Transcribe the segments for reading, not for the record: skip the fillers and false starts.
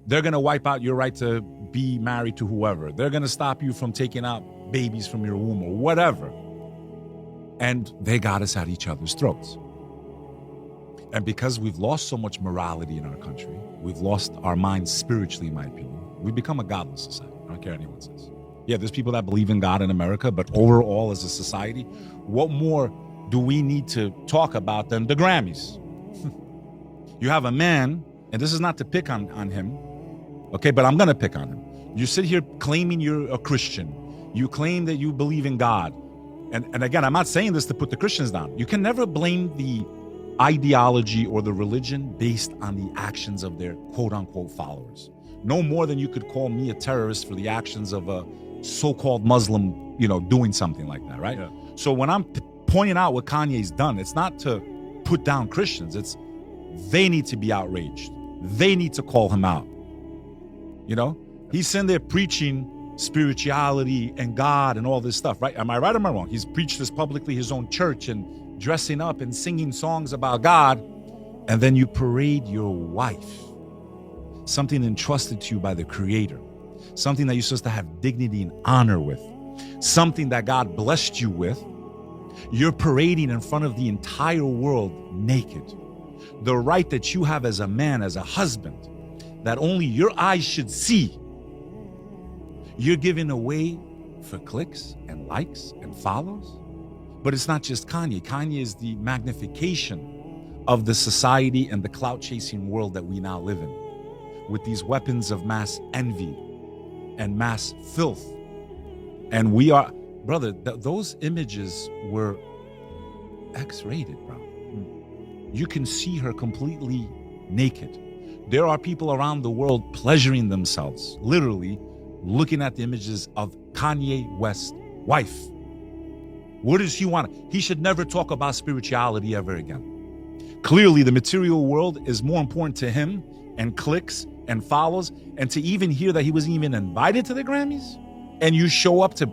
They're going to wipe out your right to be married to whoever. They're going to stop you from taking out babies from your womb or whatever. And they got us at each other's throats. And because we've lost so much morality in our country, we've lost our minds spiritually, in my opinion. We've become a godless society. I don't care what anyone says. Yeah, there's people that believe in God in America, but overall as a society, what more do we need to talk about than the Grammys? You have a man, and this is not to pick on him, okay, but I'm going to pick on him. You sit here claiming you're a Christian. You claim that you believe in God. And again, I'm not saying this to put the Christians down. You can never blame the ideology or the religion based on the actions of their quote-unquote followers. No more than you could call me a terrorist for the actions of a so-called Muslim, doing something like that, right? Yeah. So when I'm pointing out what Kanye's done, it's not to put down Christians. It's they need to be outraged. They need to call him out. He's in there preaching spirituality and God and all this stuff, right? Am I right or am I wrong? He's preached this publicly, his own church, and dressing up and singing songs about God. And then you parade your wife, something entrusted to you by the Creator, something that you're supposed to have dignity and honor with, something that God blessed you with. You're parading in front of the entire world naked. The right that you have as a man, as a husband, that only your eyes should see, you're giving away for clicks and likes and follows. But it's not just Kanye. Kanye is the magnification of the society and the clout-chasing world that we now live in, with these weapons of mass envy and mass filth. And we are, brother, those images were X-rated, bro. You can see her completely naked. There are people around the world pleasuring themselves, literally looking at the images of Kanye West's wife. What does he want? He should never talk about spirituality ever again. Clearly, the material world is more important to him and clicks and follows, and to even hear that he wasn't even invited to the Grammys, and you show up to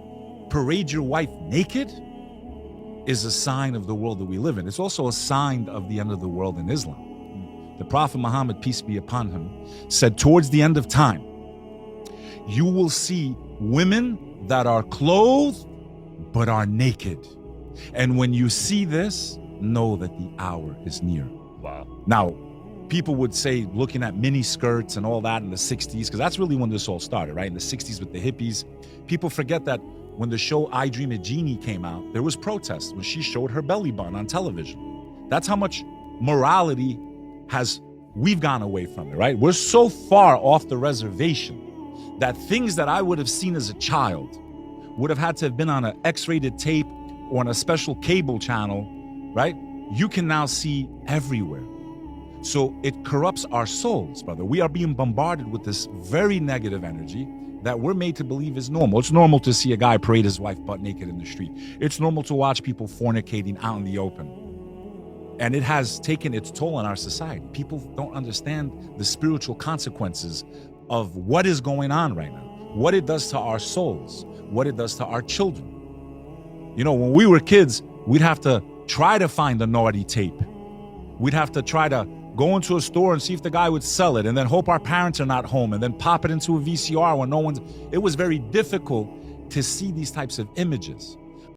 parade your wife naked, is a sign of the world that we live in. It's also a sign of the end of the world in Islam. The Prophet Muhammad, peace be upon him, said towards the end of time, you will see women that are clothed but are naked. And when you see this, know that the hour is near. Wow. Now, people would say, looking at mini skirts and all that in the 60s, because that's really when this all started, right? In the 60s with the hippies. People forget that when the show I Dream of Jeannie came out, there was protests when she showed her belly button on television. That's how much morality we've gone away from it, right? We're so far off the reservation that things that I would have seen as a child would have had to have been on an X-rated tape or on a special cable channel, right? You can now see everywhere. So it corrupts our souls, brother. We are being bombarded with this very negative energy that we're made to believe is normal. It's normal to see a guy parade his wife butt naked in the street. It's normal to watch people fornicating out in the open. And it has taken its toll on our society. People don't understand the spiritual consequences of what is going on right now, what it does to our souls, what it does to our children. When we were kids, we'd have to try to find the naughty tape. We'd have to try to go into a store and see if the guy would sell it, and then hope our parents are not home, and then pop it into a VCR when no one's. It was very difficult to see these types of images.